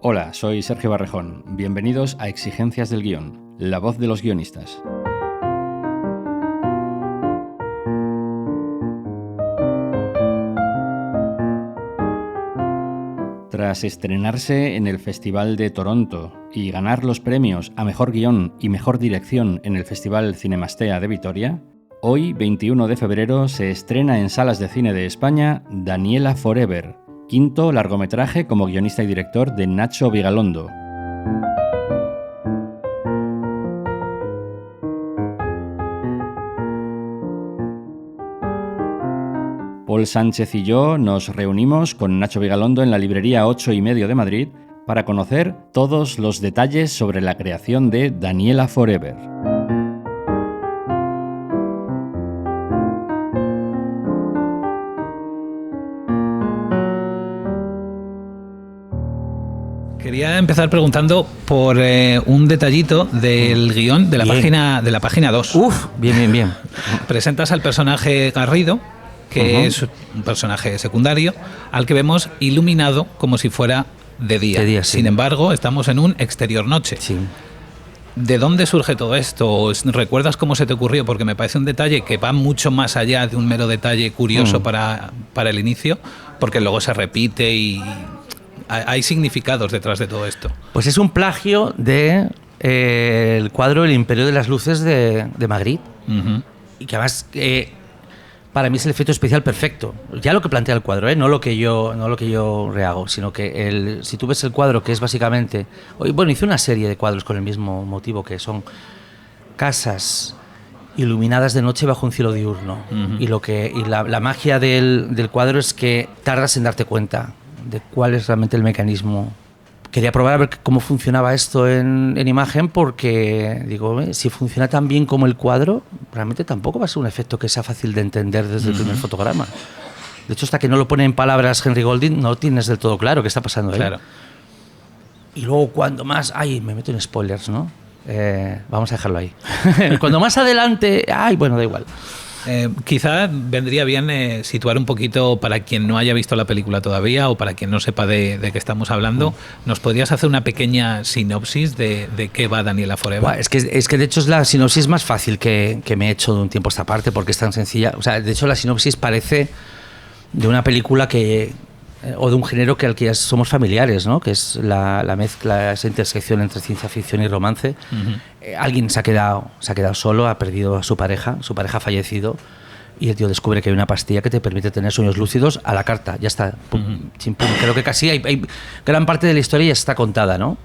Hola, soy Sergio Barrejón. Bienvenidos a Exigencias del Guión, la voz de los guionistas. Tras estrenarse en el Festival de Toronto y ganar los premios a Mejor Guión y Mejor Dirección en el Festival Cinemastea de Vitoria, hoy, 21 de febrero, se estrena en salas de cine de España Daniela Forever, quinto largometraje como guionista y director de Nacho Vigalondo. Paul Sánchez y yo nos reunimos con Nacho Vigalondo en la librería 8:30 de Madrid para conocer todos los detalles sobre la creación de Daniela Forever. Quería empezar preguntando por un detallito del guión de la página 2. Bien. Presentas al personaje Garrido, que es un personaje secundario, al que vemos iluminado como si fuera de día. Sí. Sin embargo, estamos en un exterior noche. Sí. ¿De dónde surge todo esto? ¿Recuerdas cómo se te ocurrió? Porque me parece un detalle que va mucho más allá de un mero detalle curioso para el inicio, porque luego se repite y hay significados detrás de todo esto. Pues es un plagio de el cuadro El Imperio de las Luces de Magritte. Y que además para mí es el efecto especial perfecto. Ya lo que plantea el cuadro, no lo que yo rehago, sino que si tú ves el cuadro, que es básicamente... Bueno, hice una serie de cuadros con el mismo motivo, que son casas iluminadas de noche bajo un cielo diurno. Y la magia del cuadro es que tardas en darte cuenta de cuál es realmente el mecanismo. Quería probar a ver cómo funcionaba esto en imagen, porque digo, si funciona tan bien como el cuadro, realmente tampoco va a ser un efecto que sea fácil de entender desde el primer fotograma. De hecho, hasta que no lo pone en palabras Henry Golding, no tienes del todo claro qué está pasando ahí. Claro. Y luego cuando más... me meto en spoilers, ¿no? Vamos a dejarlo ahí. Cuando más adelante... bueno, da igual. Quizá vendría bien situar un poquito, para quien no haya visto la película todavía o para quien no sepa de qué estamos hablando, ¿nos podrías hacer una pequeña sinopsis de qué va Daniela Forever? Es que de hecho es la sinopsis más fácil que me he hecho de un tiempo a esta parte, porque es tan sencilla. O sea, de hecho la sinopsis parece de una película o de un género al que ya somos familiares, ¿no? Que es la mezcla, esa intersección entre ciencia ficción y romance. Alguien se ha quedado solo, ha perdido a su pareja ha fallecido, y el tío descubre que hay una pastilla que te permite tener sueños lúcidos a la carta. Ya está, pum. Creo que casi hay gran parte de la historia ya está contada, ¿no?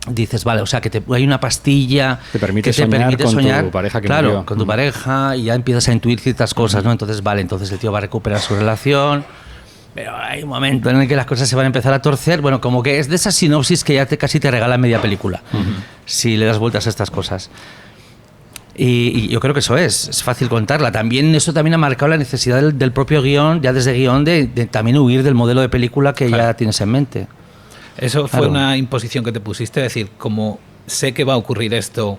Dices, vale, o sea, que hay una pastilla que te permite soñar con tu pareja que claro, murió. Con tu pareja, y ya empiezas a intuir ciertas cosas, ¿no? Entonces el tío va a recuperar su relación. Pero hay un momento en el que las cosas se van a empezar a torcer. Bueno, como que es de esas sinopsis que ya casi te regala media película, si le das vueltas a estas cosas. Y yo creo que eso es fácil contarla. Eso también ha marcado la necesidad del propio guión, ya desde guión, de también huir del modelo de película que ya tienes en mente. Eso fue una imposición que te pusiste, es decir, como sé que va a ocurrir esto,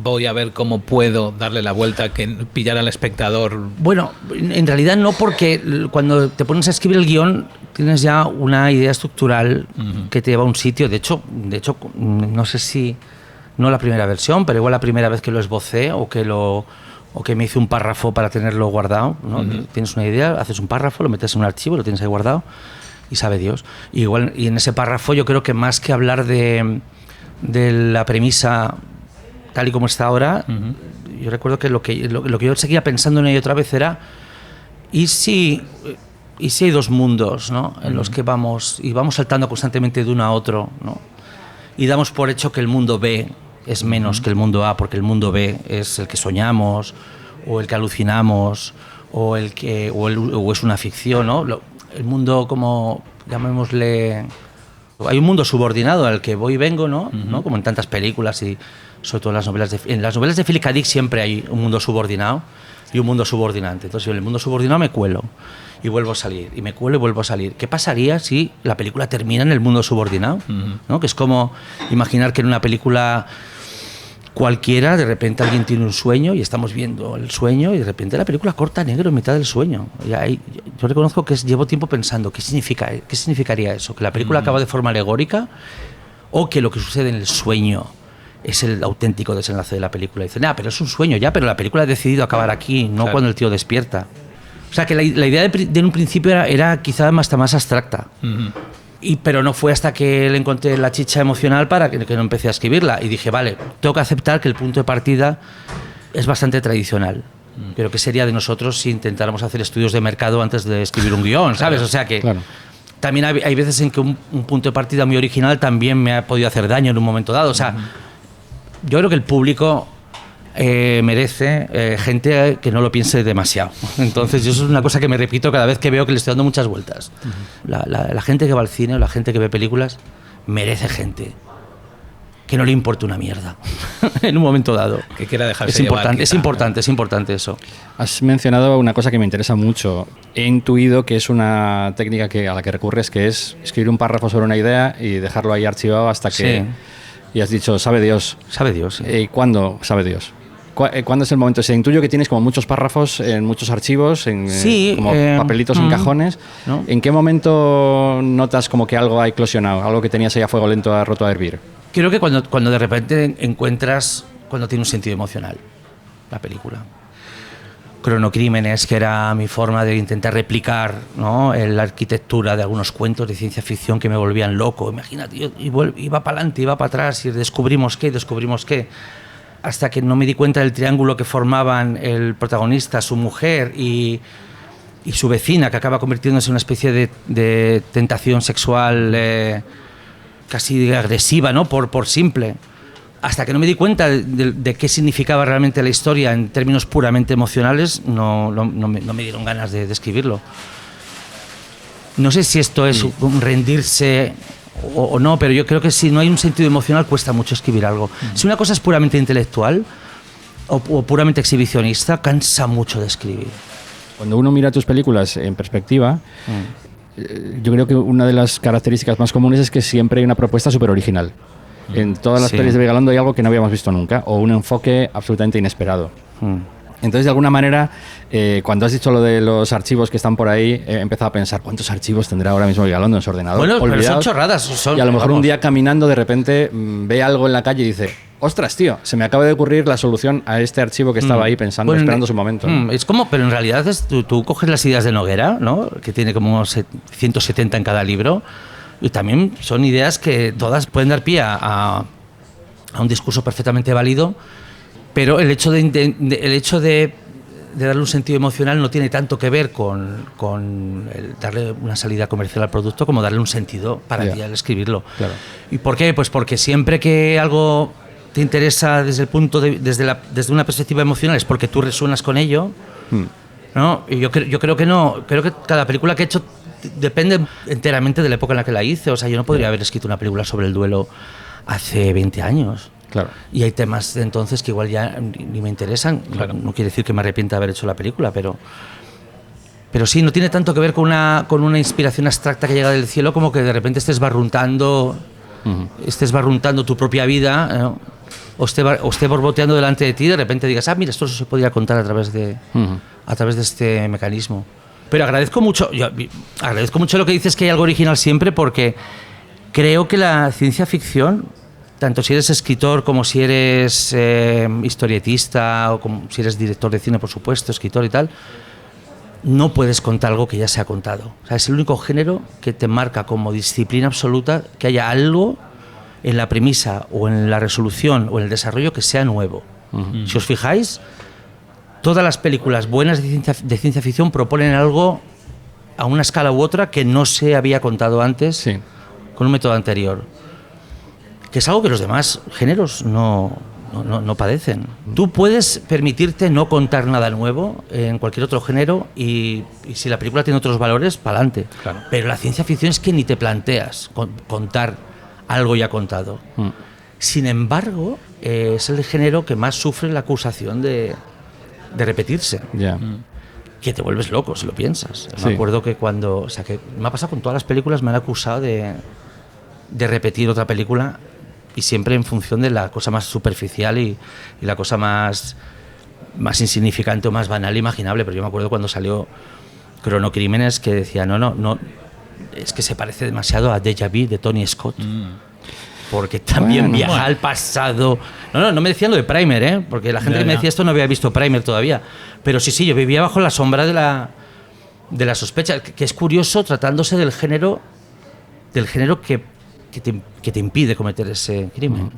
voy a ver cómo puedo darle la vuelta, que pillar al espectador. Bueno, en realidad no, porque cuando te pones a escribir el guión tienes ya una idea estructural que te lleva a un sitio. De hecho, no sé si no la primera versión, pero igual la primera vez que lo esbocé o que me hice un párrafo para tenerlo guardado, ¿no? Tienes una idea, haces un párrafo, lo metes en un archivo, lo tienes ahí guardado y sabe Dios. Y en ese párrafo yo creo que más que hablar de la premisa tal y como está ahora, yo recuerdo que lo que yo seguía pensando una y otra vez era ¿y si hay dos mundos, ¿no? En los que vamos saltando constantemente de uno a otro, ¿no? Y damos por hecho que el mundo B es menos que el mundo A, porque el mundo B es el que soñamos o el que alucinamos o es una ficción, ¿no? El mundo, como llamémosle, hay un mundo subordinado al que voy y vengo, ¿no? ¿No? Como en tantas películas, y sobre todo en las novelas de Philip K. Dick siempre hay un mundo subordinado y un mundo subordinante. Entonces yo en el mundo subordinado me cuelo y vuelvo a salir, y me cuelo y vuelvo a salir. ¿Qué pasaría si la película termina en el mundo subordinado? ¿No? Que es como imaginar que en una película cualquiera, de repente alguien tiene un sueño y estamos viendo el sueño y de repente la película corta negro en mitad del sueño. Y ahí, yo reconozco que llevo tiempo pensando qué significaría eso, que la película acaba de forma alegórica o que lo que sucede en el sueño es el auténtico desenlace de la película. Y dicen, pero es un sueño ya, pero la película ha decidido acabar aquí, no cuando el tío despierta. O sea, que la idea de un principio era quizá hasta más abstracta. Pero no fue hasta que le encontré la chicha emocional para que no empecé a escribirla. Y dije, vale, tengo que aceptar que el punto de partida es bastante tradicional. Pero ¿qué sería de nosotros si intentáramos hacer estudios de mercado antes de escribir un guión, ¿sabes? O sea que también hay veces en que un punto de partida muy original también me ha podido hacer daño en un momento dado. O sea, yo creo que el público merece gente que no lo piense demasiado. Entonces, eso es una cosa que me repito cada vez que veo que le estoy dando muchas vueltas. La gente que va al cine o la gente que ve películas merece gente que no le importe una mierda en un momento dado. Que quiera dejarse es importante eso. Has mencionado una cosa que me interesa mucho. He intuido que es una técnica a la que recurres, que es escribir un párrafo sobre una idea y dejarlo ahí archivado hasta que... Sí. Y has dicho, sabe Dios. Sabe Dios, sí. ¿Cuándo sabe Dios? ¿Cuándo es el momento? Se intuyo que tienes como muchos párrafos en muchos archivos, como papelitos en cajones. ¿No? ¿En qué momento notas como que algo ha eclosionado? Algo que tenías ahí a fuego lento ha roto a hervir. Creo que cuando de repente encuentras, cuando tiene un sentido emocional, la película. Cronocrímenes, que era mi forma de intentar replicar, ¿no?, la arquitectura de algunos cuentos de ciencia ficción que me volvían loco. Imagínate, yo iba para adelante, iba para atrás y descubrimos qué. Hasta que no me di cuenta del triángulo que formaban el protagonista, su mujer y su vecina, que acaba convirtiéndose en una especie de tentación sexual casi agresiva, ¿no?, por simple. Hasta que no me di cuenta de qué significaba realmente la historia en términos puramente emocionales, no me dieron ganas de escribirlo. No sé si esto es un rendirse o no, pero yo creo que si no hay un sentido emocional cuesta mucho escribir algo. Si una cosa es puramente intelectual o puramente exhibicionista, cansa mucho de escribir. Cuando uno mira tus películas en perspectiva, yo creo que una de las características más comunes es que siempre hay una propuesta súper original. En todas las pelis de Vigalondo hay algo que no habíamos visto nunca, o un enfoque absolutamente inesperado. Entonces, de alguna manera, cuando has dicho lo de los archivos que están por ahí, he empezado a pensar, ¿cuántos archivos tendrá ahora mismo Vigalondo en su ordenador? Bueno, pero son chorradas. Y a lo mejor un día caminando, de repente, ve algo en la calle y dice, ostras, tío, se me acaba de ocurrir la solución a este archivo que estaba ahí pensando, esperando su momento. Es como, pero en realidad tú coges las ideas de Noguera, ¿no?, que tiene como 170 en cada libro, y también son ideas que todas pueden dar pie a un discurso perfectamente válido, pero el hecho de darle un sentido emocional no tiene tanto que ver con darle una salida comercial al producto como darle un sentido para ti al escribirlo. Claro. ¿Y por qué? Pues porque siempre que algo te interesa desde una perspectiva emocional es porque tú resuenas con ello, ¿no? Y yo creo que no. Creo que cada película que he hecho depende enteramente de la época en la que la hice. O sea, yo no podría haber escrito una película sobre el duelo hace 20 años. Claro. Y hay temas de entonces que igual ya ni me interesan. Claro. No quiere decir que me arrepienta de haber hecho la película, pero sí, no tiene tanto que ver con una inspiración abstracta que llega del cielo, como que de repente estés barruntando tu propia vida, ¿no?, o esté borboteando delante de ti y de repente digas, mira, esto se podría contar a través de este mecanismo. Pero agradezco mucho lo que dices, que hay algo original siempre, porque creo que la ciencia ficción, tanto si eres escritor como si eres historietista o como si eres director de cine, por supuesto, escritor y tal, no puedes contar algo que ya se ha contado. O sea, es el único género que te marca como disciplina absoluta que haya algo en la premisa o en la resolución o en el desarrollo que sea nuevo. Si os fijáis, todas las películas buenas de ciencia ficción proponen algo a una escala u otra que no se había contado antes con un método anterior, que es algo que los demás géneros no padecen. Tú puedes permitirte no contar nada nuevo en cualquier otro género y si la película tiene otros valores, pa'lante. Claro. Pero la ciencia ficción es que ni te planteas contar algo ya contado. Sin embargo, es el género que más sufre la acusación de repetirse. Que te vuelves loco si lo piensas. Me acuerdo que que me ha pasado con todas las películas, me han acusado de repetir otra película, y siempre en función de la cosa más superficial y la cosa más insignificante o más banal imaginable. Pero yo me acuerdo cuando salió Cronocrímenes que decía, no, es que se parece demasiado a Déjà Vu de Tony Scott. Porque también viaja al pasado. No me decían lo de Primer, ¿eh? Porque la gente que me decía esto no había visto Primer todavía. Pero sí, yo vivía bajo la sombra de la sospecha, que es curioso tratándose del género que te impide cometer ese crimen.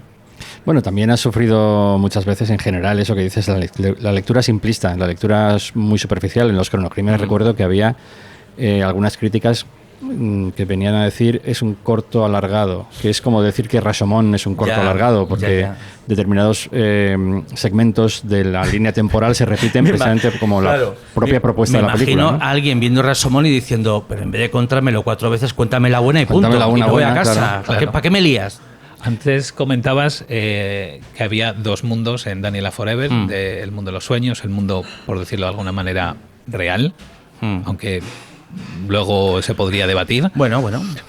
Bueno, también has sufrido muchas veces en general eso que dices, la lectura simplista, la lectura es muy superficial. En los cronocrímenes recuerdo que había algunas críticas que venían a decir es un corto alargado, que es como decir que Rashomon es un corto alargado, porque determinados segmentos de la línea temporal se repiten precisamente como la propia propuesta de la película. Me imagino a alguien viendo Rashomon y diciendo, pero en vez de contármelo 4 veces, cuéntame la buena y punto, y me voy a casa. Claro. ¿Para qué me lías? Antes comentabas que había 2 mundos en Daniela Forever, el mundo de los sueños, el mundo, por decirlo de alguna manera, real, aunque luego se podría debatir. Bueno.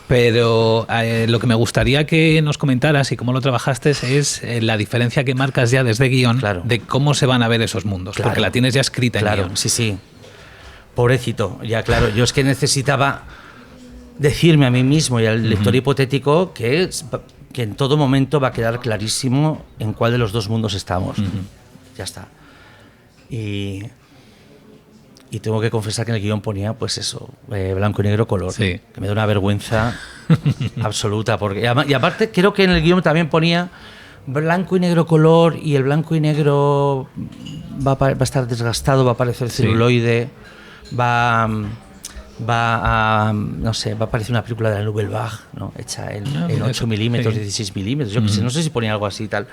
Pero lo que me gustaría que nos comentaras y cómo lo trabajaste es la diferencia que marcas ya desde guión de cómo se van a ver esos mundos, porque la tienes ya escrita en guión. Sí. Pobrecito, ya claro. Yo es que necesitaba decirme a mí mismo y al lector hipotético que en todo momento va a quedar clarísimo en cuál de los 2 mundos estamos. Ya está. Y tengo que confesar que en el guión ponía, pues eso, blanco y negro color, que me da una vergüenza absoluta. Y aparte creo que en el guión también ponía blanco y negro color, y el blanco y negro va a estar desgastado, va a parecer celuloide, va a parecer una película de la Nouvelle Vague, ¿no? Hecha en 8 milímetros, 16 milímetros, yo qué sé, no sé si ponía algo así y tal,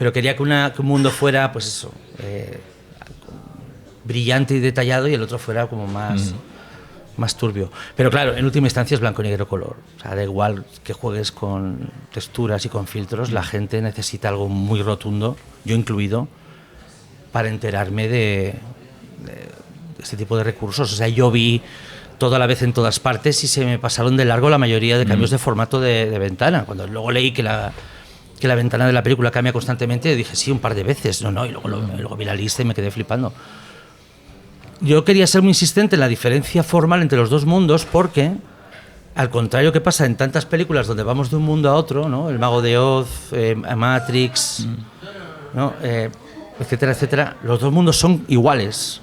pero quería que un mundo fuera, pues eso, brillante y detallado, y el otro fuera como más turbio. Pero claro, en última instancia es blanco y negro color. O sea, da igual que juegues con texturas y con filtros, la gente necesita algo muy rotundo, yo incluido, para enterarme de este tipo de recursos. O sea, yo vi todo a la vez en todas partes y se me pasaron de largo la mayoría de cambios de formato de ventana. Cuando luego leí que la ventana de la película cambia constantemente, dije sí, un par de veces. Y luego vi la lista y me quedé flipando. Yo quería ser muy insistente en la diferencia formal entre los 2 mundos, porque, al contrario que pasa en tantas películas donde vamos de un mundo a otro, ¿no? El Mago de Oz, Matrix, ¿no? Etcétera, los 2 mundos son iguales.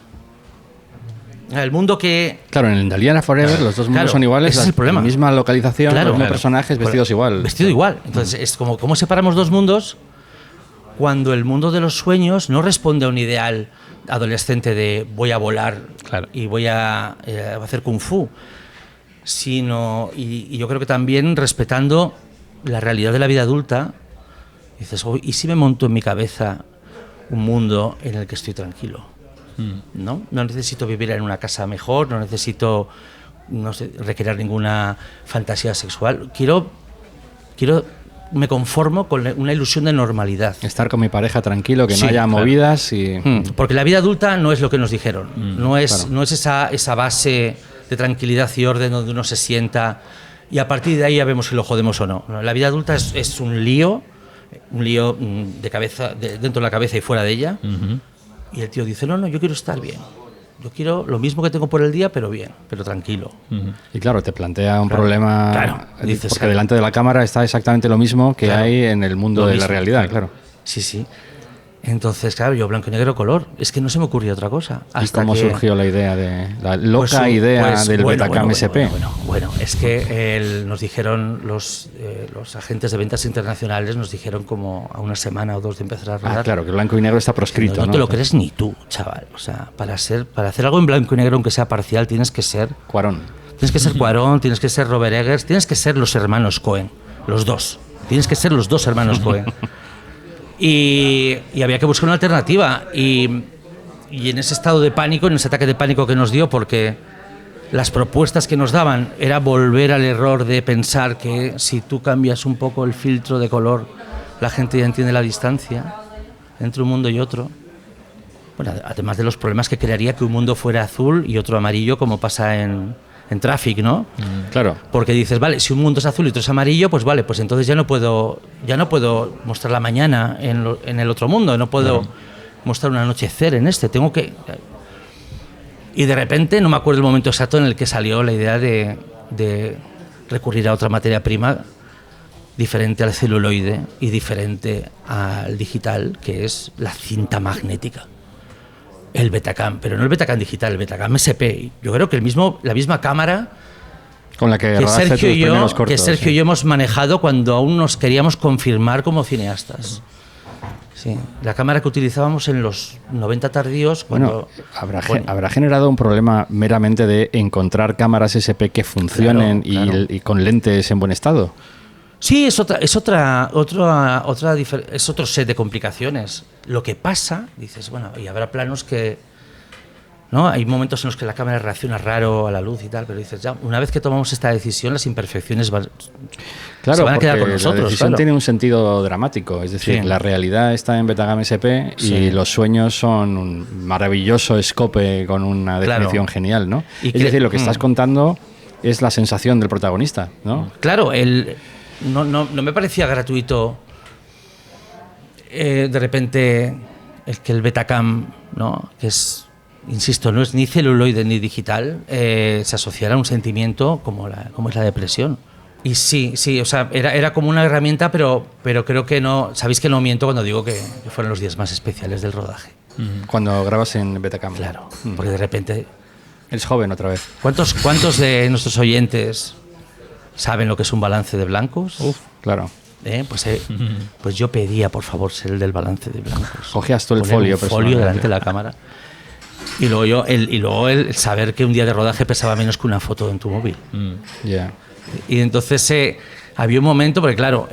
El mundo que... Claro, en Daniela Forever los 2 mundos son iguales, ese es el problema. La misma localización, los mismos personajes vestidos igual. Vestido igual. Entonces, es como, ¿cómo separamos 2 mundos cuando el mundo de los sueños no responde a un ideal adolescente de voy a volar y voy a hacer kung fu, sino, y yo creo que también respetando la realidad de la vida adulta, dices, ¿y si me monto en mi cabeza un mundo en el que estoy tranquilo? No necesito vivir en una casa mejor, no necesito recrear ninguna fantasía sexual, me conformo con una ilusión de normalidad. Estar con mi pareja tranquilo, que no haya movidas y... Porque la vida adulta no es lo que nos dijeron. No es esa base de tranquilidad y orden donde uno se sienta y a partir de ahí ya vemos si lo jodemos o no. La vida adulta es un lío de cabeza, dentro de la cabeza y fuera de ella. Y el tío dice, no, yo quiero estar bien. Yo quiero lo mismo que tengo por el día, pero bien, pero tranquilo. Y claro, te plantea un problema, dices, porque delante de la cámara está exactamente lo mismo que hay en el mundo de la realidad, claro. Sí. Entonces, claro, yo blanco y negro color. Es que no se me ocurría otra cosa. ¿Y cómo surgió la idea la loca idea del Betacam SP? Bueno, es que nos dijeron los agentes de ventas internacionales, nos dijeron como a una semana o 2 de empezar a rodar. Claro, que el blanco y negro está proscrito. No te lo crees ni tú, chaval. O sea, para hacer algo en blanco y negro, aunque sea parcial, tienes que ser Cuarón. Tienes que ser Cuarón, tienes que ser Robert Eggers, tienes que ser los hermanos Coen, los 2. Tienes que ser los 2 hermanos Coen. Y había que buscar una alternativa y en ese estado de pánico, en ese ataque de pánico que nos dio, porque las propuestas que nos daban era volver al error de pensar que si tú cambias un poco el filtro de color, la gente ya entiende la distancia entre un mundo y otro. Bueno, además de los problemas que crearía que un mundo fuera azul y otro amarillo, como pasa en Traffic, ¿no? Claro. Porque dices, vale, si un mundo es azul y otro es amarillo, pues vale, pues entonces ya no puedo mostrar la mañana en el otro mundo, no puedo mostrar un anochecer en este, tengo que... Y de repente, no me acuerdo el momento exacto en el que salió la idea de recurrir a otra materia prima diferente al celuloide y diferente al digital, que es la cinta magnética. El Betacam, pero no el Betacam digital, el Betacam SP. Yo creo que la misma cámara con la que rodaste tus primeros cortos. Que Sergio y yo hemos manejado cuando aún nos queríamos confirmar como cineastas. Sí, la cámara que utilizábamos en los 90 tardíos. Bueno, habrá generado un problema meramente de encontrar cámaras SP que funcionen y con lentes en buen estado. Sí, es otro set de complicaciones. Lo que pasa, dices, bueno, y habrá planos que, ¿no? Hay momentos en los que la cámara reacciona raro a la luz y tal, pero dices, ya, una vez que tomamos esta decisión, las imperfecciones se van a quedar con nosotros. La decisión tiene un sentido dramático, es decir, la realidad está en Betacam SP y los sueños son un maravilloso escope con una definición genial, ¿no? Es decir, lo que estás contando es la sensación del protagonista, ¿no? Claro, no me parecía gratuito de repente el Betacam, ¿no? Que es, insisto, no es ni celuloide ni digital, se asociara a un sentimiento como es la depresión. Y sí, o sea, era como una herramienta, pero creo que no. Sabéis que no miento cuando digo que fueron los días más especiales del rodaje. Cuando grabas en Betacam. Claro, porque de repente. Eres joven otra vez. ¿Cuántos de nuestros oyentes saben lo que es un balance de blancos? Claro. Pues yo pedía, por favor, ser el del balance de blancos. Cogías tú el folio. Un folio delante de la cámara. Y luego el saber que un día de rodaje pesaba menos que una foto en tu móvil. Y entonces había un momento, porque claro,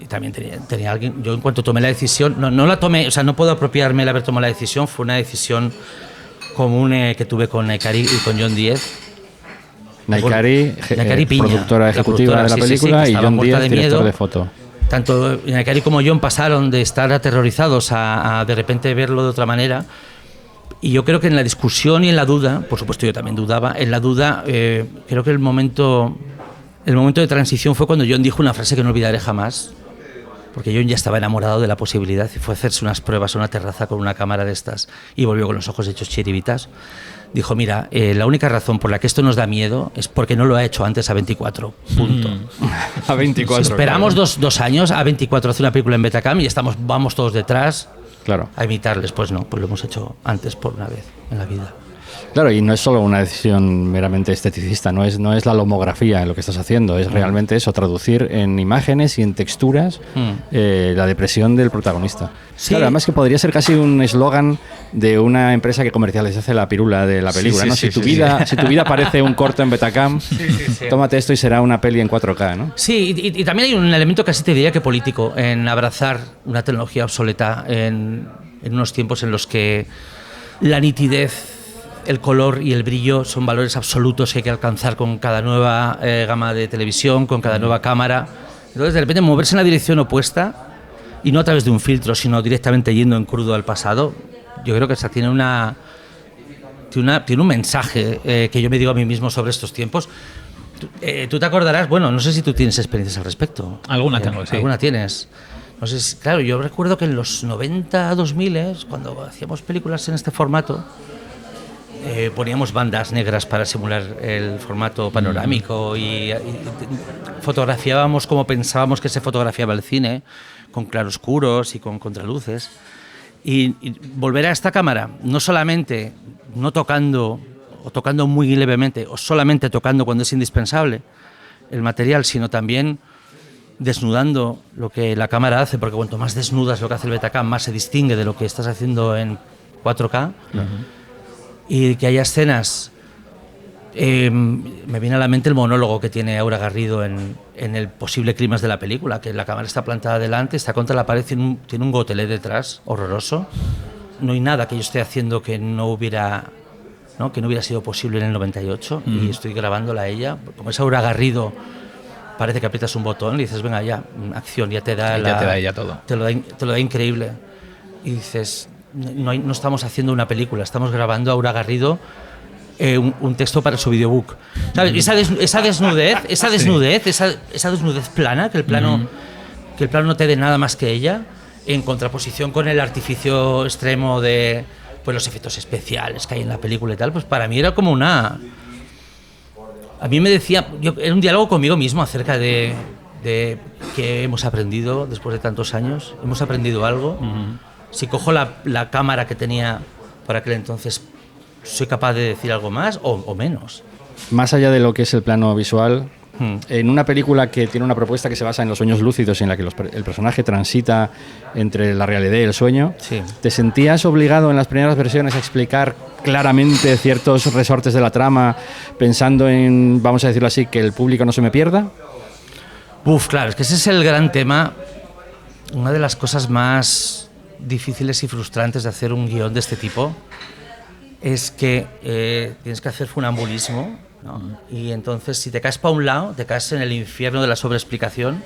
también tenía alguien. Yo en cuanto tomé la decisión, no la tomé, o sea, no puedo apropiarme el haber tomado la decisión, fue una decisión común que tuve con Naikari y con John Díez. Naikari Piña, productora ejecutiva de la película, y John Díez, director de foto. Tanto Naikari como John pasaron de estar aterrorizados a de repente verlo de otra manera. Y yo creo que en la discusión y en la duda, por supuesto yo también dudaba, en la duda creo que el momento de transición fue cuando John dijo una frase que no olvidaré jamás, porque John ya estaba enamorado de la posibilidad y fue a hacerse unas pruebas a una terraza con una cámara de estas y volvió con los ojos hechos chiribitas. Dijo, mira, la única razón por la que esto nos da miedo es porque no lo ha hecho antes A24, punto. A24. Si esperamos dos años, A24 hace una película en Betacam y vamos todos detrás a imitarles. Pues no, pues lo hemos hecho antes por una vez en la vida. Claro, y no es solo una decisión meramente esteticista, no es la lomografía en lo que estás haciendo, es realmente eso, traducir en imágenes y en texturas la depresión del protagonista. Sí. Claro, además que podría ser casi un eslogan de una empresa que comercializa la pirula de la película, ¿no? Si tu vida parece un corto en Betacam, tómate esto y será una peli en 4K, ¿no? Sí, y también hay un elemento casi te diría que político en abrazar una tecnología obsoleta en unos tiempos en los que la nitidez, el color y el brillo son valores absolutos que hay que alcanzar con cada nueva gama de televisión, con cada nueva cámara. Entonces, de repente, moverse en la dirección opuesta, y no a través de un filtro, sino directamente yendo en crudo al pasado, yo creo que esa tiene un mensaje que yo me digo a mí mismo sobre estos tiempos. Tú te acordarás, bueno, no sé si tú tienes experiencias al respecto. Alguna tengo, sí. ¿Alguna tienes? No sé, claro, yo recuerdo que en los 90, 2000, cuando hacíamos películas en este formato, poníamos bandas negras para simular el formato panorámico y fotografiábamos como pensábamos que se fotografiaba el cine, con claroscuros y con contraluces. Y volver a esta cámara, no solamente no tocando o tocando muy levemente o solamente tocando cuando es indispensable el material, sino también desnudando lo que la cámara hace, porque cuanto más desnudas lo que hace el Betacam, más se distingue de lo que estás haciendo en 4K. Y que haya escenas, me viene a la mente el monólogo que tiene Aura Garrido en el posible clímax de la película, que la cámara está plantada delante, está contra la pared, tiene un gotelé detrás, horroroso. No hay nada que yo esté haciendo que no hubiera sido posible en el 98, y estoy grabándola a ella. Como es Aura Garrido, parece que aprietas un botón y dices, venga ya, acción, ya te da ella todo. Te lo da increíble. Y dices, no estamos haciendo una película, estamos grabando a Aura Garrido un texto para su videobook. ¿Sabes? Esa desnudez plana, que el plano no te dé nada más que ella, en contraposición con el artificio extremo de pues los efectos especiales que hay en la película y tal, pues para mí era como una... A mí me decía, era un diálogo conmigo mismo acerca de qué hemos aprendido después de tantos años. ¿Hemos aprendido algo? Si cojo la cámara que tenía por aquel entonces, ¿soy capaz de decir algo más o menos? Más allá de lo que es el plano visual, en una película que tiene una propuesta que se basa en los sueños lúcidos, en la que el personaje transita entre la realidad y el sueño, sí. ¿Te sentías obligado en las primeras versiones a explicar claramente ciertos resortes de la trama, pensando en, vamos a decirlo así, que el público no se me pierda? Claro, es que ese es el gran tema, una de las cosas más difíciles y frustrantes de hacer un guión de este tipo es que tienes que hacer funambulismo, ¿no? Y entonces si te caes para un lado, te caes en el infierno de la sobreexplicación,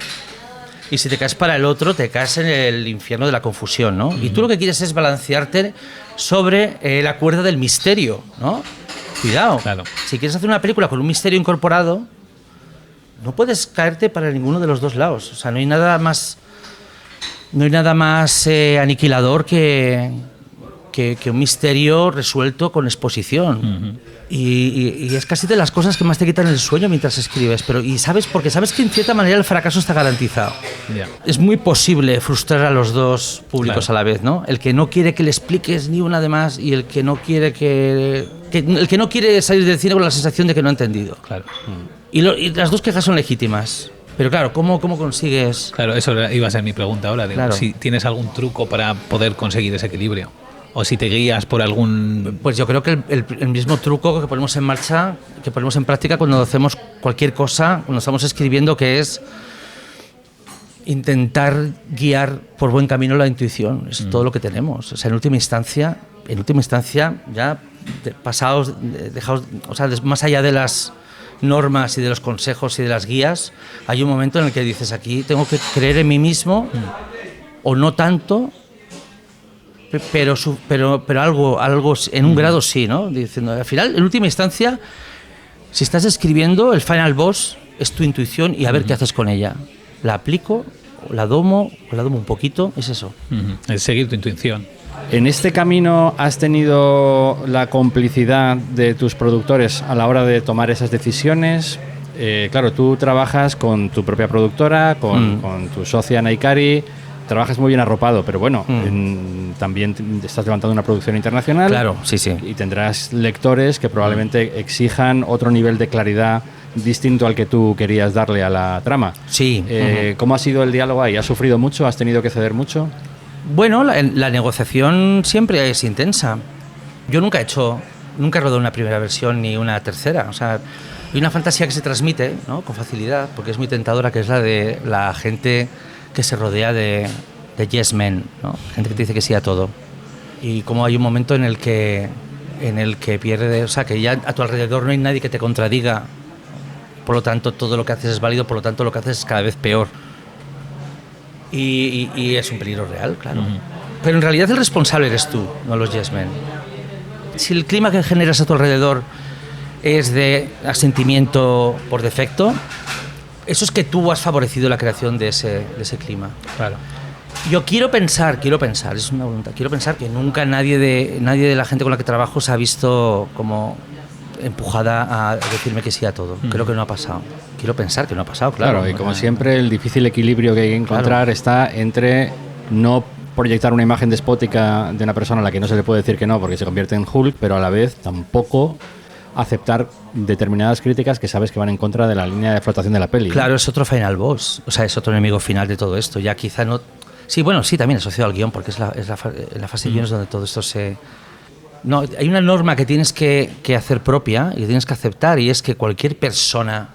y si te caes para el otro, te caes en el infierno de la confusión, ¿no? Y tú lo que quieres es balancearte sobre la cuerda del misterio, ¿no? Cuidado, claro. Si quieres hacer una película con un misterio incorporado, no puedes caerte para ninguno de los dos lados. O sea, no hay nada más aniquilador que un misterio resuelto con exposición. Y es casi de las cosas que más te quitan el sueño mientras escribes. Porque sabes que en cierta manera el fracaso está garantizado. Yeah. Es muy posible frustrar a los dos públicos claro. a la vez, ¿no? El que no quiere que le expliques ni una de más y el que no quiere el que no quiere salir del cine con la sensación de que no ha entendido. Claro. Y las dos quejas son legítimas. Pero claro, ¿cómo consigues...? Claro, eso iba a ser mi pregunta ahora. Claro. Si tienes algún truco para poder conseguir ese equilibrio. O si te guías por algún... Pues yo creo que el mismo truco que ponemos en marcha, que ponemos en práctica cuando hacemos cualquier cosa, cuando estamos escribiendo, que es intentar guiar por buen camino la intuición. Es todo lo que tenemos. O sea, en última instancia ya pasados, dejados, o sea, más allá de las normas y de los consejos y de las guías, hay un momento en el que dices, aquí tengo que creer en mí mismo, o no tanto, pero algo en un grado sí, ¿no? Diciendo, al final, en última instancia, si estás escribiendo, el final boss es tu intuición y a ver qué haces con ella. ¿La aplico? ¿La domo un poquito? Es eso. Es seguir tu intuición. ¿En este camino has tenido la complicidad de tus productores a la hora de tomar esas decisiones? Claro, tú trabajas con tu propia productora, con tu socia Naikari, trabajas muy bien arropado, pero bueno, también estás levantando una producción internacional. Claro, sí. Y tendrás lectores que probablemente exijan otro nivel de claridad distinto al que tú querías darle a la trama. Sí. ¿Cómo ha sido el diálogo ahí? ¿Has sufrido mucho? ¿Has tenido que ceder mucho? Bueno, la negociación siempre es intensa. Yo nunca he rodado una primera versión ni una tercera. O sea, hay una fantasía que se transmite, ¿no?, con facilidad, porque es muy tentadora, que es la de la gente que se rodea de yes men, ¿no? Gente que te dice que sí a todo. Y como hay un momento en el que pierde, o sea, que ya a tu alrededor no hay nadie que te contradiga. Por lo tanto, todo lo que haces es válido, por lo tanto, lo que haces es cada vez peor. Y es un peligro real, claro. Pero en realidad el responsable eres tú, no los yes men. Si el clima que generas a tu alrededor es de asentimiento por defecto, eso es que tú has favorecido la creación de ese clima. Claro. Yo quiero pensar, es una voluntad, quiero pensar que nunca nadie de la gente con la que trabajo se ha visto como empujada a decirme que sí a todo. Creo que no ha pasado. Quiero pensar que no ha pasado, claro. Claro, y como siempre, el difícil equilibrio que hay que encontrar está entre no proyectar una imagen despótica de una persona a la que no se le puede decir que no porque se convierte en Hulk, pero a la vez tampoco aceptar determinadas críticas que sabes que van en contra de la línea de flotación de la peli. Claro, es otro final boss, o sea, es otro enemigo final de todo esto. Ya quizá no... Sí, bueno, sí, también asociado al guión, porque es la fase de guión es donde todo esto se... No, hay una norma que tienes que hacer propia y que tienes que aceptar, y es que cualquier persona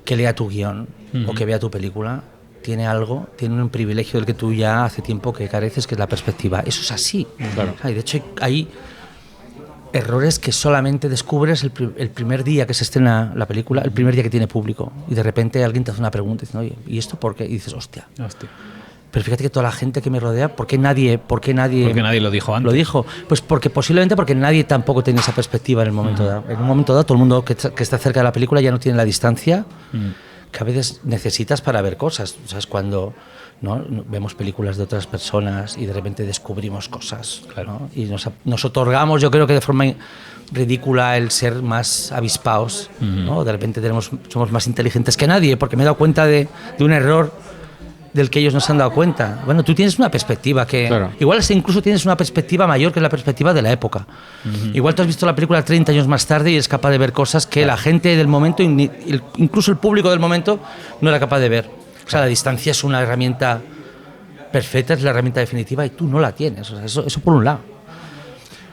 que lea tu guión o que vea tu película tiene un privilegio del que tú ya hace tiempo que careces, que es la perspectiva. Eso es así. Claro. De hecho, hay errores que solamente descubres el primer día que se estrena la película, el primer día que tiene público, y de repente alguien te hace una pregunta y dice, oye, ¿y esto por qué? Y dices, hostia. Pero fíjate que toda la gente que me rodea, ¿por qué nadie porque nadie lo dijo antes? Lo dijo. Pues posiblemente porque nadie tampoco tiene esa perspectiva en el momento dado. En un momento dado, todo el mundo que está cerca de la película ya no tiene la distancia que a veces necesitas para ver cosas. O sea, es cuando, ¿no?, vemos películas de otras personas y de repente descubrimos cosas, ¿no? Y nos otorgamos, yo creo que de forma ridícula, el ser más avispados, ¿no? De repente somos más inteligentes que nadie, porque me he dado cuenta de un error del que ellos no se han dado cuenta. Bueno, tú tienes una perspectiva que... Claro. Igual incluso tienes una perspectiva mayor que la perspectiva de la época. Igual tú has visto la película 30 años más tarde y eres capaz de ver cosas que la gente del momento, incluso el público del momento, no era capaz de ver. O sea, la distancia es una herramienta perfecta, es la herramienta definitiva y tú no la tienes. O sea, eso por un lado.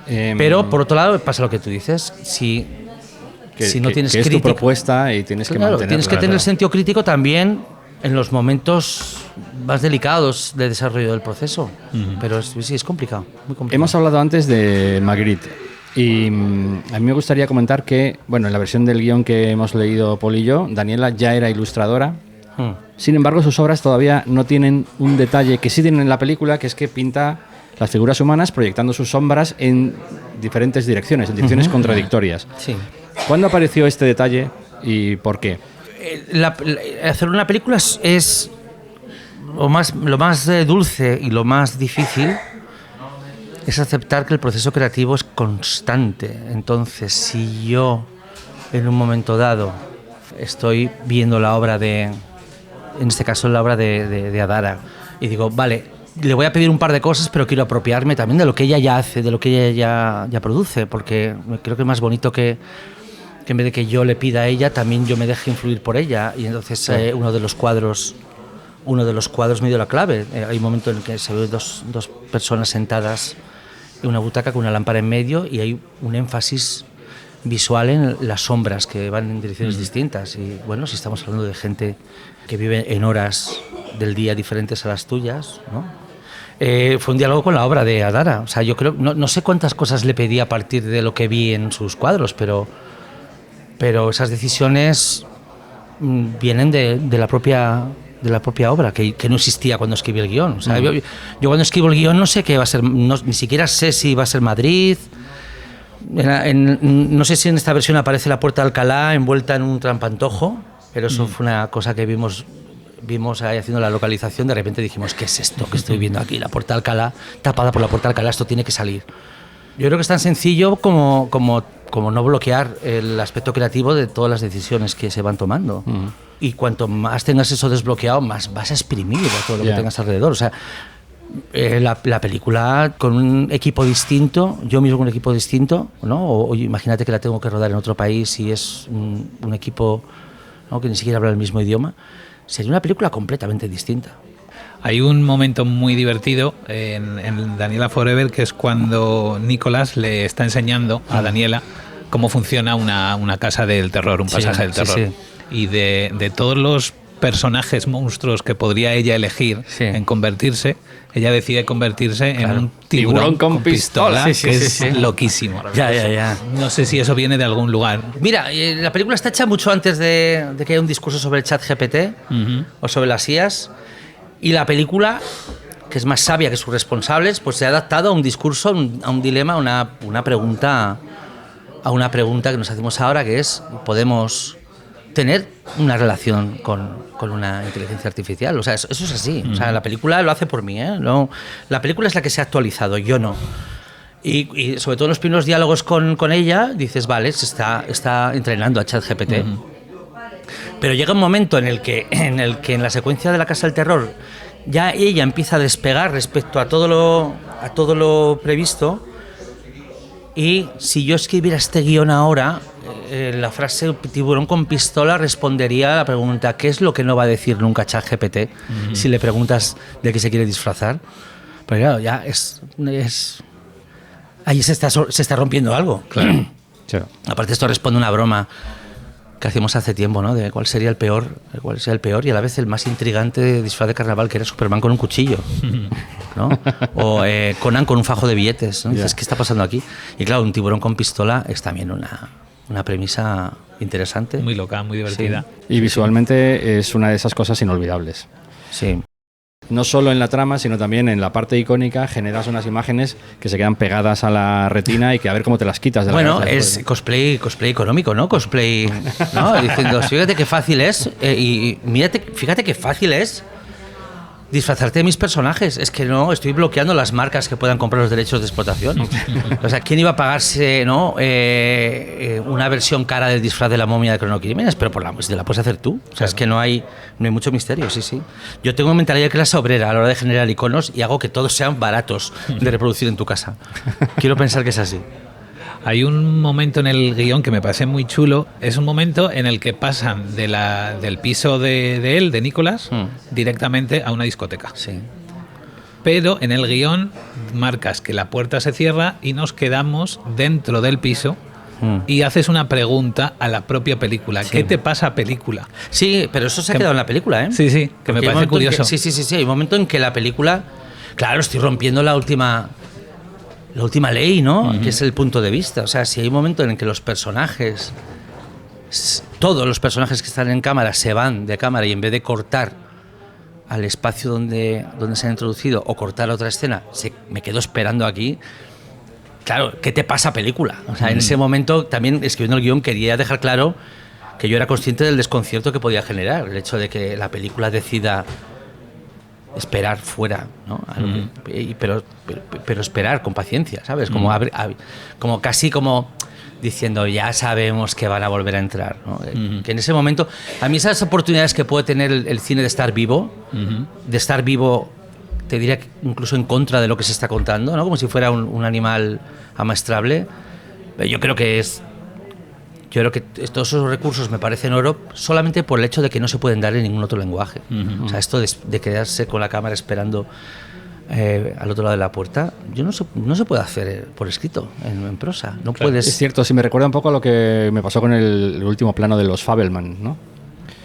Pero por otro lado pasa lo que tú dices. Si no tienes que es tu propuesta y tienes que mantenerla. Tienes que tener el sentido crítico también en los momentos más delicados de desarrollo del proceso. Pero sí, es complicado, muy complicado. Hemos hablado antes de Magritte y a mí me gustaría comentar que, bueno, en la versión del guión que hemos leído Paul y yo, Daniela ya era ilustradora. Sin embargo, sus obras todavía no tienen un detalle que sí tienen en la película, que es que pinta las figuras humanas proyectando sus sombras en diferentes direcciones, en direcciones contradictorias. Sí. ¿Cuándo apareció este detalle y por qué? Hacer una película es lo más dulce y lo más difícil es aceptar que el proceso creativo es constante. Entonces, si yo en un momento dado estoy viendo la obra en este caso la obra de Adara, y digo, vale, le voy a pedir un par de cosas, pero quiero apropiarme también de lo que ella ya hace, de lo que ella ya produce, porque creo que es más bonito que en vez de que yo le pida a ella, también yo me deje influir por ella. Y entonces uno de los cuadros me dio la clave. Hay un momento en el que se ven dos personas sentadas en una butaca con una lámpara en medio y hay un énfasis visual en las sombras que van en direcciones distintas. Y bueno, si estamos hablando de gente que vive en horas del día diferentes a las tuyas, ¿no? Fue un diálogo con la obra de Adara. O sea, yo creo, no sé cuántas cosas le pedí a partir de lo que vi en sus cuadros, pero esas decisiones vienen de la propia obra, que no existía cuando escribí el guión. O sea, yo cuando escribo el guión no sé qué va a ser, ni siquiera sé si va a ser Madrid. No sé si en esta versión aparece la Puerta de Alcalá envuelta en un trampantojo, pero eso fue una cosa que vimos ahí haciendo la localización. De repente dijimos, ¿qué es esto que estoy viendo aquí? La Puerta de Alcalá, tapada por la Puerta de Alcalá, esto tiene que salir. Yo creo que es tan sencillo como no bloquear el aspecto creativo de todas las decisiones que se van tomando. Y cuanto más tengas eso desbloqueado, más vas a exprimir a todo lo que tengas alrededor. O sea, la película con un equipo distinto, yo mismo con un equipo distinto, ¿no? O imagínate que la tengo que rodar en otro país y es un equipo, ¿no?, que ni siquiera habla el mismo idioma, sería una película completamente distinta. Hay un momento muy divertido en Daniela Forever, que es cuando Nicolás le está enseñando a Daniela cómo funciona una casa del terror, un pasaje del terror. Sí. Y de todos los personajes monstruos que podría ella elegir en convertirse, ella decide convertirse en un tiburón con pistola, que es loquísimo. Ya. No sé si eso viene de algún lugar. Mira, la película está hecha mucho antes de que haya un discurso sobre el ChatGPT o sobre las IAs. Y la película, que es más sabia que sus responsables, pues se ha adaptado a un discurso, a un dilema, a una pregunta que nos hacemos ahora, que es, ¿podemos tener una relación con una inteligencia artificial? O sea, eso es así. O sea, la película lo hace por mí, ¿eh? No, la película es la que se ha actualizado, yo no. Y sobre todo en los primeros diálogos con ella, dices, vale, se está entrenando a ChatGPT. Pero llega un momento en el que en la secuencia de la Casa del Terror ya ella empieza a despegar respecto a todo lo previsto, y si yo escribiera este guión ahora, la frase tiburón con pistola respondería a la pregunta, ¿qué es lo que no va a decir nunca ChatGPT si le preguntas de qué se quiere disfrazar? Pero claro, ya ahí se está rompiendo algo. Claro. Aparte, esto responde a una broma que hacíamos hace tiempo, ¿no? De cuál sería el peor y a la vez el más intrigante disfraz de carnaval, que era Superman con un cuchillo, ¿no? O Conan con un fajo de billetes, ¿no? Dices, ¿qué está pasando aquí? Y claro, un tiburón con pistola es también una premisa interesante. Muy loca, muy divertida. Sí. Y visualmente es una de esas cosas inolvidables. Sí. no solo en la trama, sino también en la parte icónica, generas unas imágenes que se quedan pegadas a la retina y que a ver cómo te las quitas de la cabeza. Bueno, es cosplay económico, ¿no? Cosplay, ¿no? Diciendo, fíjate qué fácil es, y fíjate qué fácil es disfrazarte de mis personajes. Es que no, estoy bloqueando las marcas que puedan comprar los derechos de explotación. O sea, ¿quién iba a pagarse, no, una versión cara del disfraz de la momia de Cronocrímenes? Pero te la puedes hacer tú. O sea, es que no hay mucho misterio, sí. Yo tengo mentalidad de clase obrera a la hora de generar iconos y hago que todos sean baratos de reproducir en tu casa. Quiero pensar que es así. Hay un momento en el guión que me parece muy chulo. Es un momento en el que pasan del piso de él, de Nicolás, directamente a una discoteca. Sí. Pero en el guión marcas que la puerta se cierra y nos quedamos dentro del piso y haces una pregunta a la propia película. Sí. ¿Qué te pasa, película? Sí, pero eso se ha quedado en la película, ¿eh? Sí, que me parece curioso. Sí. Hay un momento en que la película... Claro, estoy rompiendo la última ley, ¿no? Que es el punto de vista. O sea, si hay un momento en el que los personajes, todos los personajes que están en cámara se van de cámara y en vez de cortar al espacio donde se han introducido o cortar otra escena, me quedo esperando aquí. Claro, ¿qué te pasa, película? O sea, en ese momento también escribiendo el guión quería dejar claro que yo era consciente del desconcierto que podía generar el hecho de que la película decida esperar fuera, ¿no? Pero esperar con paciencia, ¿sabes? Como, como casi como diciendo, ya sabemos que van a volver a entrar, ¿no? Que en ese momento, a mí esas oportunidades que puede tener el cine de estar vivo, te diría que incluso en contra de lo que se está contando, ¿no? Como si fuera un animal amaestrable. Yo creo que todos esos recursos me parecen oro solamente por el hecho de que no se pueden dar en ningún otro lenguaje. O sea, esto de quedarse con la cámara esperando al otro lado de la puerta, no se puede hacer por escrito, en prosa. No puedes... Es cierto, sí me recuerda un poco a lo que me pasó con el último plano de los Fabelman, ¿no?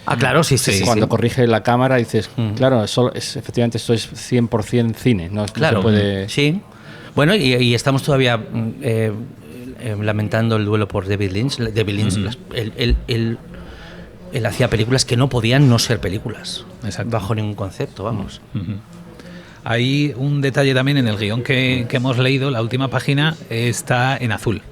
Ah, claro, sí. Cuando corrige la cámara dices, claro, efectivamente esto es 100% cine, ¿no? Claro, no se puede... sí. Bueno, y estamos todavía... lamentando el duelo por David Lynch. Él hacía películas que no podían no ser películas. Exacto. Bajo ningún concepto, vamos. Hay un detalle también en el guión que hemos leído, la última página está en azul.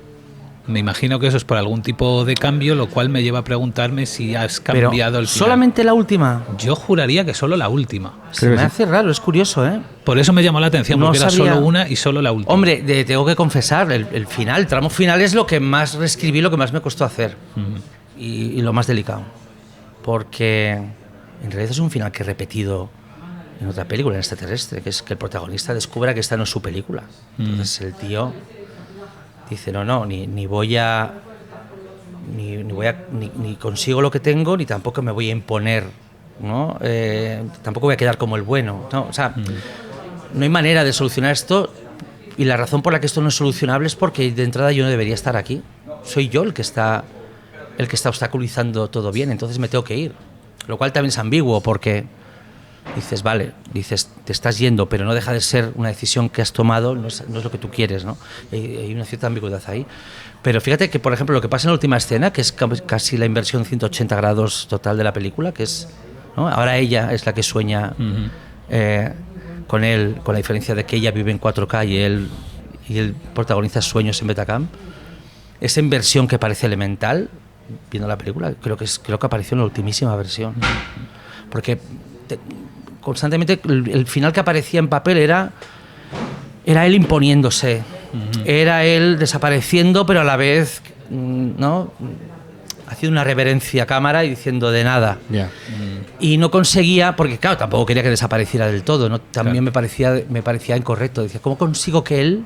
Me imagino que eso es por algún tipo de cambio, lo cual me lleva a preguntarme si has cambiado el final. ¿Solamente la última? Yo juraría que solo la última. Se me hace raro, es curioso, ¿eh? Por eso me llamó la atención, porque era solo una y solo la última. Hombre, tengo que confesar, el final, el tramo final es lo que más reescribí, lo que más me costó hacer. Y lo más delicado. Porque en realidad es un final que he repetido en otra película, en Extraterrestre, que es que el protagonista descubra que esta no es su película. Entonces el tío dice, ni consigo lo que tengo, ni tampoco me voy a imponer, ¿no? Tampoco voy a quedar como el bueno, ¿no? O sea, no hay manera de solucionar esto, y la razón por la que esto no es solucionable es porque de entrada yo no debería estar aquí. Soy yo el que está obstaculizando todo bien, entonces me tengo que ir. Lo cual también es ambiguo, porque dices, te estás yendo, pero no deja de ser una decisión que has tomado, no es lo que tú quieres, ¿no? Hay una cierta ambigüedad ahí. Pero fíjate que, por ejemplo, lo que pasa en la última escena, que es casi la inversión 180 grados total de la película, que es, ¿no? Ahora ella es la que sueña con él, con la diferencia de que ella vive en 4K y él protagoniza sueños en Betacam. Esa inversión que parece elemental, viendo la película, creo que apareció en la ultimísima versión. Porque constantemente el final que aparecía en papel era él imponiéndose, era él desapareciendo, pero a la vez, ¿no?, haciendo una reverencia a cámara y diciendo de nada. Y no conseguía, porque claro, tampoco quería que desapareciera del todo, ¿no? También me parecía incorrecto. Decía, ¿cómo consigo que él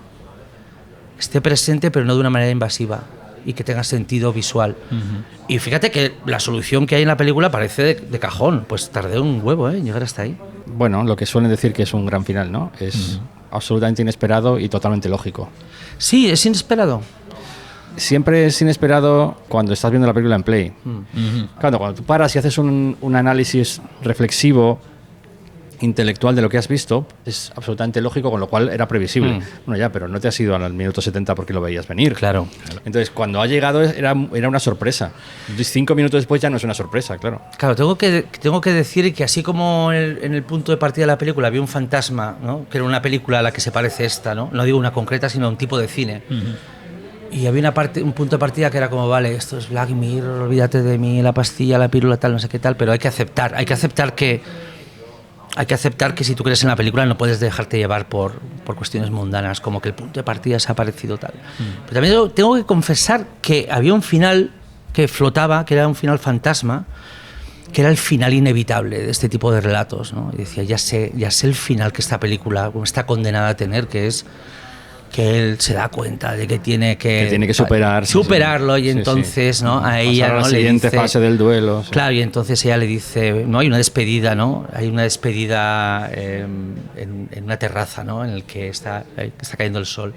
esté presente pero no de una manera invasiva y que tenga sentido visual? Y fíjate que la solución que hay en la película parece de cajón. Pues tardé un huevo en llegar hasta ahí. Bueno, lo que suelen decir que es un gran final, ¿no? Es absolutamente inesperado y totalmente lógico. Sí, es inesperado. Siempre es inesperado cuando estás viendo la película en Play. Claro, cuando tú paras y haces un análisis reflexivo intelectual de lo que has visto es absolutamente lógico, con lo cual era previsible. Bueno, ya, pero no te has ido al minuto 70 porque lo veías venir. Claro. Entonces, cuando ha llegado era una sorpresa. 5 minutos después ya no es una sorpresa, claro. Claro, tengo que decir que así como en el punto de partida de la película había un fantasma, ¿no? Que era una película a la que se parece esta, ¿no? No digo una concreta, sino un tipo de cine. Y había un punto de partida que era como, vale, esto es Black Mirror, olvídate de mí, la pastilla, la pílula, tal, no sé qué tal, pero hay que aceptar que si tú crees en la película no puedes dejarte llevar por cuestiones mundanas, como que el punto de partida se ha parecido tal. Pero también tengo que confesar que había un final que flotaba, que era un final fantasma, que era el final inevitable de este tipo de relatos, ¿no? Y decía, ya sé el final que esta película está condenada a tener, que es que él se da cuenta de que tiene que superarlo, y entonces, ¿no? A ella, ¿no? La siguiente fase del duelo. Sí. Claro, y entonces ella le dice, no, hay una despedida, ¿no? Hay una despedida en una terraza, ¿no? En el que está cayendo el sol,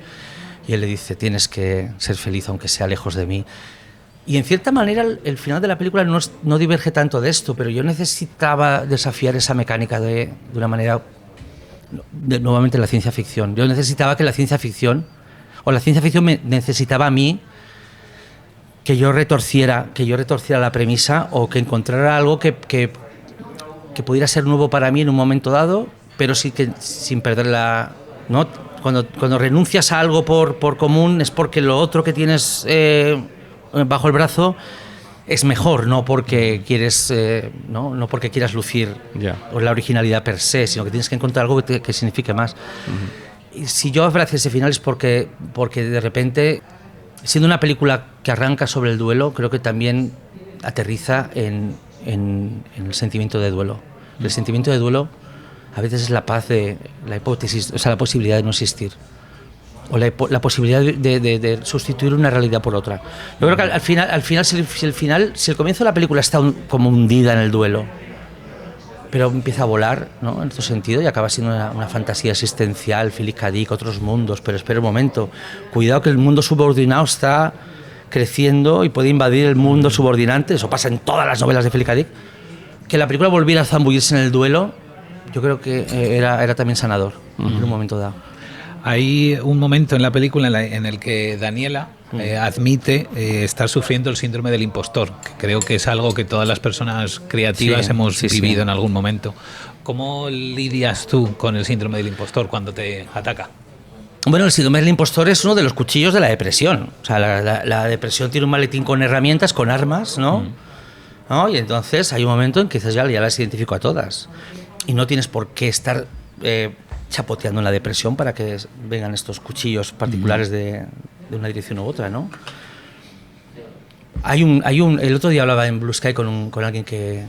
y él le dice, tienes que ser feliz aunque sea lejos de mí. Y en cierta manera el final de la película no diverge tanto de esto, pero yo necesitaba desafiar esa mecánica de una manera, nuevamente, la ciencia ficción. Yo necesitaba que la ciencia ficción me necesitaba a mí que yo retorciera la premisa, o que encontrara algo que pudiera ser nuevo para mí en un momento dado, pero sí que sin perder la, ¿no? Cuando renuncias a algo por común es porque lo otro que tienes bajo el brazo es mejor, no porque quieres no porque quieras lucir la originalidad per se, sino que tienes que encontrar algo que signifique más. Y si yo abracé ese final es porque de repente, siendo una película que arranca sobre el duelo, creo que también aterriza en el sentimiento de duelo. El sentimiento de duelo a veces es la paz de la hipótesis, o sea, la posibilidad de no existir, o la posibilidad de sustituir una realidad por otra. Yo creo que al final si el comienzo de la película está como hundida en el duelo, pero empieza a volar, ¿no? En otro sentido, y acaba siendo una fantasía existencial, Philip K. Dick, otros mundos, pero espera un momento, cuidado que el mundo subordinado está creciendo y puede invadir el mundo subordinante. Eso pasa en todas las novelas de Philip K. Dick. Que la película volviera a zambullirse en el duelo, yo creo que era también sanador en un momento dado. Hay un momento en la película en el que Daniela admite estar sufriendo el síndrome del impostor, que creo que es algo que todas las personas creativas hemos vivido en algún momento. ¿Cómo lidias tú con el síndrome del impostor cuando te ataca? Bueno, el síndrome del impostor es uno de los cuchillos de la depresión. O sea, la depresión tiene un maletín con herramientas, con armas, ¿no? ¿No? Y entonces hay un momento en que quizás ya las identifico a todas. Y no tienes por qué estar chapoteando en la depresión para que vengan estos cuchillos particulares de una dirección u otra, ¿no? El otro día hablaba en Blue Sky con alguien que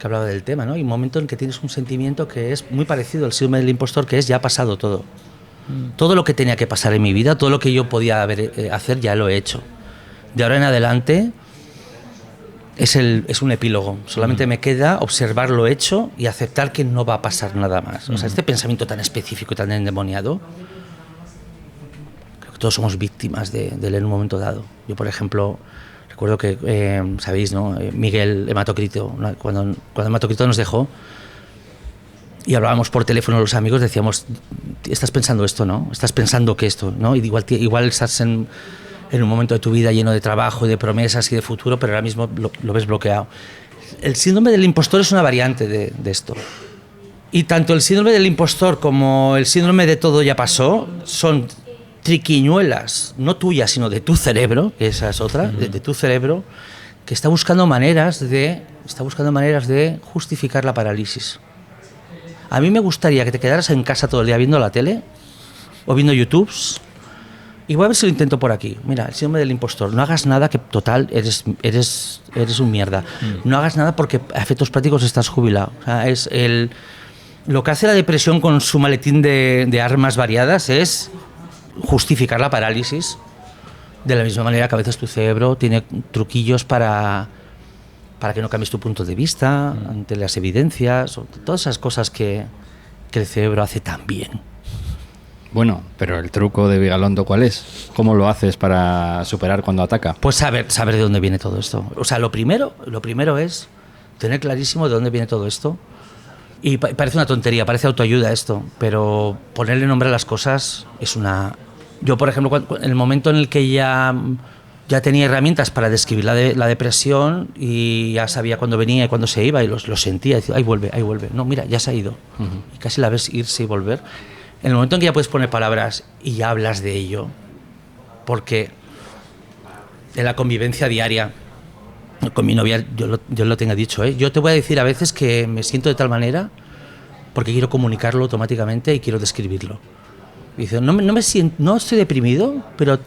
hablaba del tema, ¿no? Hay un momento en que tienes un sentimiento que es muy parecido al síndrome del impostor, que es ya ha pasado todo. Todo lo que tenía que pasar en mi vida, todo lo que yo podía hacer, ya lo he hecho. De ahora en adelante es un epílogo. Solamente me queda observar lo hecho y aceptar que no va a pasar nada más. O sea, este pensamiento tan específico y tan endemoniado, creo que todos somos víctimas de él en un momento dado. Yo, por ejemplo, recuerdo que, sabéis, ¿no? Miguel Hematocrito, cuando Hematocrito nos dejó y hablábamos por teléfono los amigos, decíamos, estás pensando esto, ¿no? Estás pensando que esto, ¿no? Y igual estás en un momento de tu vida lleno de trabajo y de promesas y de futuro, pero ahora mismo lo ves bloqueado. El síndrome del impostor es una variante de esto. Y tanto el síndrome del impostor como el síndrome de todo ya pasó son triquiñuelas, no tuyas, sino de tu cerebro, que esa es otra, de tu cerebro, que está buscando maneras de justificar la parálisis. A mí me gustaría que te quedaras en casa todo el día viendo la tele o viendo YouTube. Y voy a ver si lo intento por aquí. Mira, el síndrome del impostor. No hagas nada, que total eres un mierda. No hagas nada porque a efectos prácticos estás jubilado. O sea, lo que hace la depresión con su maletín de armas variadas es justificar la parálisis. De la misma manera que a veces tu cerebro tiene truquillos para que no cambies tu punto de vista ante las evidencias, o todas esas cosas que el cerebro hace tan bien. Bueno, pero el truco de Vigalondo, ¿cuál es? ¿Cómo lo haces para superar cuando ataca? Pues saber de dónde viene todo esto. O sea, lo primero es tener clarísimo de dónde viene todo esto Y parece una tontería, parece autoayuda esto, pero ponerle nombre a las cosas es una... Yo, por ejemplo, en el momento en el que ya tenía herramientas para describir la depresión y ya sabía cuándo venía y cuándo se iba y lo sentía, decía, ahí vuelve. No, mira, ya se ha ido. Y casi la ves irse y volver. En el momento en que ya puedes poner palabras y ya hablas de ello, porque en la convivencia diaria con mi novia, yo lo tengo dicho, yo te voy a decir a veces que me siento de tal manera porque quiero comunicarlo automáticamente y quiero describirlo. Y dice, no estoy deprimido, pero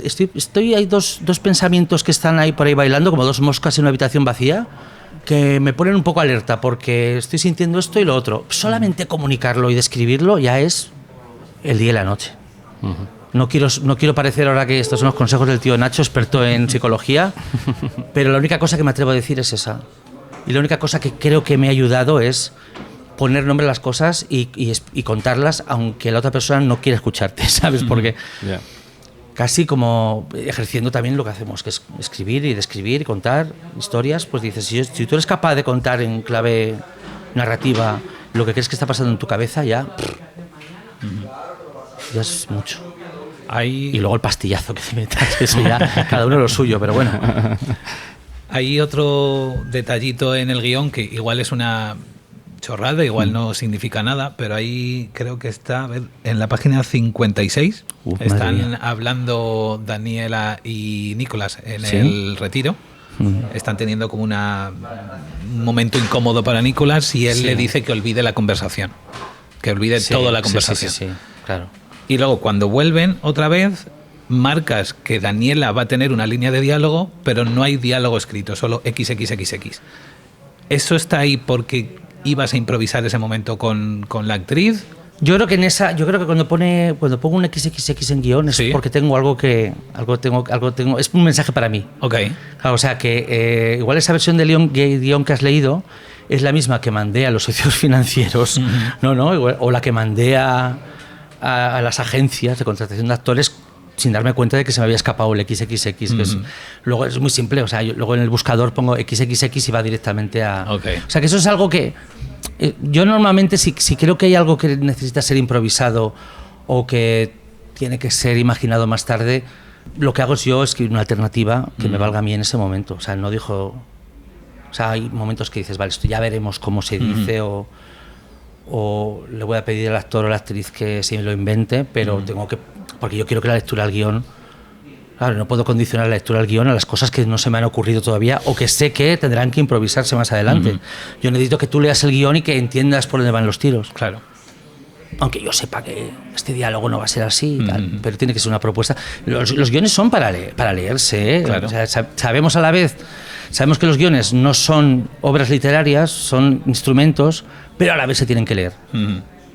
hay dos pensamientos que están ahí por ahí bailando, como dos moscas en una habitación vacía, que me ponen un poco alerta porque estoy sintiendo esto y lo otro. Solamente comunicarlo y describirlo ya es el día y la noche. No quiero parecer ahora que estos son los consejos del tío Nacho, experto en psicología, pero la única cosa que me atrevo a decir es esa. Y la única cosa que creo que me ha ayudado es poner nombre a las cosas y contarlas, aunque la otra persona no quiera escucharte, ¿sabes? Porque casi como ejerciendo también lo que hacemos, que es escribir y describir y contar historias, pues dices, si tú eres capaz de contar en clave narrativa lo que crees que está pasando en tu cabeza, ya es mucho. Y luego el pastillazo que te metas, que eso ya cada uno lo suyo, pero bueno. Hay otro detallito en el guión que igual es una chorrada, igual no significa nada, pero ahí creo que está, a ver, en la página 56 están hablando Daniela y Nicolás en el retiro. Están teniendo como un momento incómodo para Nicolás y él le dice que olvide la conversación, que olvide toda la conversación. Sí, claro. Y luego cuando vuelven otra vez, marcas que Daniela va a tener una línea de diálogo, pero no hay diálogo escrito, solo XXXX. ¿Eso está ahí porque ibas a improvisar ese momento con la actriz? Yo creo que cuando pongo un XXX en guión es porque tengo algo tengo, es un mensaje para mí. Okay. Claro, o sea que igual esa versión del guión que has leído es la misma que mandé a los socios financieros, o la que mandé a las agencias de contratación de actores sin darme cuenta de que se me había escapado el XXX. Luego es muy simple, o sea, luego en el buscador pongo XXX y va directamente a... Okay. O sea, que eso es algo que... yo normalmente si creo que hay algo que necesita ser improvisado o que tiene que ser imaginado más tarde, lo que hago es yo escribir una alternativa que me valga a mí en ese momento. O sea, no dijo... O sea, hay momentos que dices, vale, esto ya veremos cómo se dice o le voy a pedir al actor o a la actriz que se lo invente, pero tengo que... Porque yo quiero que la lectura al guión... Claro, no puedo condicionar la lectura al guión a las cosas que no se me han ocurrido todavía o que sé que tendrán que improvisarse más adelante. Yo necesito que tú leas el guión y que entiendas por dónde van los tiros. Claro. Aunque yo sepa que este diálogo no va a ser así, pero tiene que ser una propuesta. Los guiones son para leerse, ¿eh? Claro. O sea, sabemos que los guiones no son obras literarias, son instrumentos, pero a la vez se tienen que leer.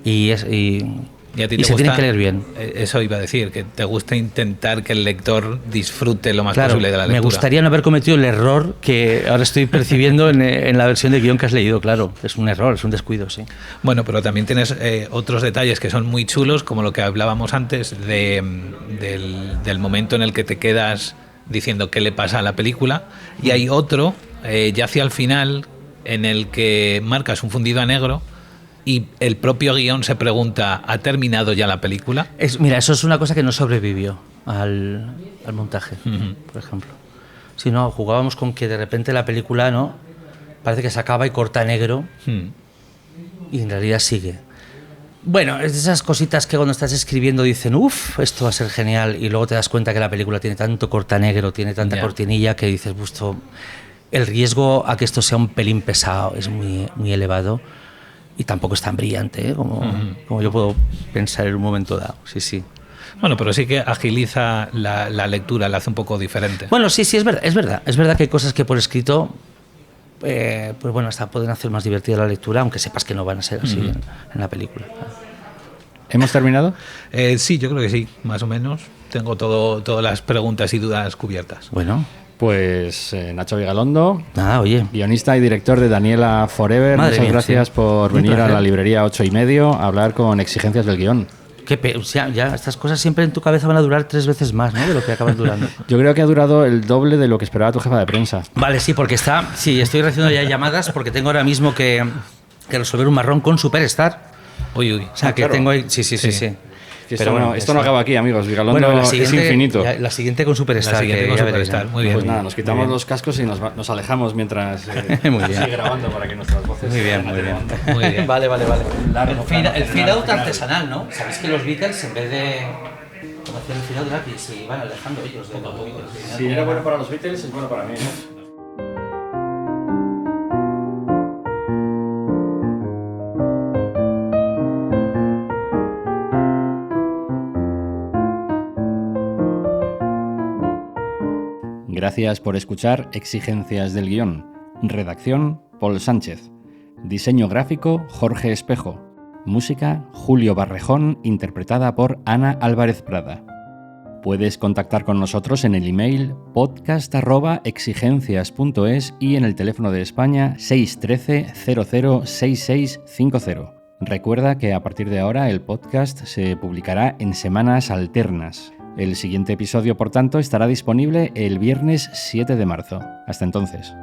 Y se tienen que leer bien. Eso iba a decir, que te gusta intentar que el lector disfrute lo más posible de la lectura. Me gustaría no haber cometido el error que ahora estoy percibiendo en la versión de guión que has leído, claro. Es un error, es un descuido, sí. Bueno, pero también tienes otros detalles que son muy chulos, como lo que hablábamos antes del momento en el que te quedas diciendo qué le pasa a la película, y hay otro, ya hacia el final, en el que marcas un fundido a negro y el propio guión se pregunta, ¿ha terminado ya la película? Mira, eso es una cosa que no sobrevivió al montaje, por ejemplo. Si no, jugábamos con que de repente la película parece que se acaba y corta a negro y en realidad sigue. Bueno, es de esas cositas que cuando estás escribiendo dicen, uff, esto va a ser genial, y luego te das cuenta que la película tiene tanto corta negro, tiene tanta cortinilla que dices, el riesgo a que esto sea un pelín pesado es muy, muy elevado. Y tampoco es tan brillante, ¿eh? como yo puedo pensar en un momento dado. Sí. Bueno, pero sí que agiliza la lectura, la hace un poco diferente. Bueno, sí, es verdad. Es verdad que hay cosas que por escrito, pues bueno, hasta pueden hacer más divertida la lectura, aunque sepas que no van a ser así en la película. ¿Hemos terminado? Sí, yo creo que sí, más o menos. Tengo todas las preguntas y dudas cubiertas. Bueno. Pues Nacho Vigalondo, oye, guionista y director de Daniela Forever. Madre Muchas mía, gracias por venir a la librería 8:30 a hablar con Exigencias del Guión. Ya estas cosas siempre en tu cabeza van a durar 3 veces más, ¿no?, de lo que acaban durando. Yo creo que ha durado el doble de lo que esperaba tu jefa de prensa. Vale, sí, porque estoy recibiendo ya llamadas porque tengo ahora mismo que que resolver un marrón con Superstar. Uy. O sea, que claro. tengo ahí... Sí. Pero bueno, esto no acaba aquí, amigos. Vigalondo es infinito. La siguiente con Superstar. La siguiente con Superstar, muy bien. Pues nada, nos quitamos los cascos y nos alejamos mientras Muy bien. sigue grabando para que nuestras voces Muy bien. Vale. El fade out artesanal, ¿no? Sabéis que los Beatles, en vez de hacer el fade out, se iban alejando ellos de los Beatles. Si era bueno para los Beatles, es bueno para mí, ¿no? Gracias por escuchar Exigencias del Guión. Redacción, Paul Sánchez. Diseño gráfico, Jorge Espejo. Música, Julio Barrejón, interpretada por Ana Álvarez Prada. Puedes contactar con nosotros en el email podcast@exigencias.es y en el teléfono de España 613 006650. Recuerda que a partir de ahora el podcast se publicará en semanas alternas. El siguiente episodio, por tanto, estará disponible el viernes 7 de marzo. Hasta entonces.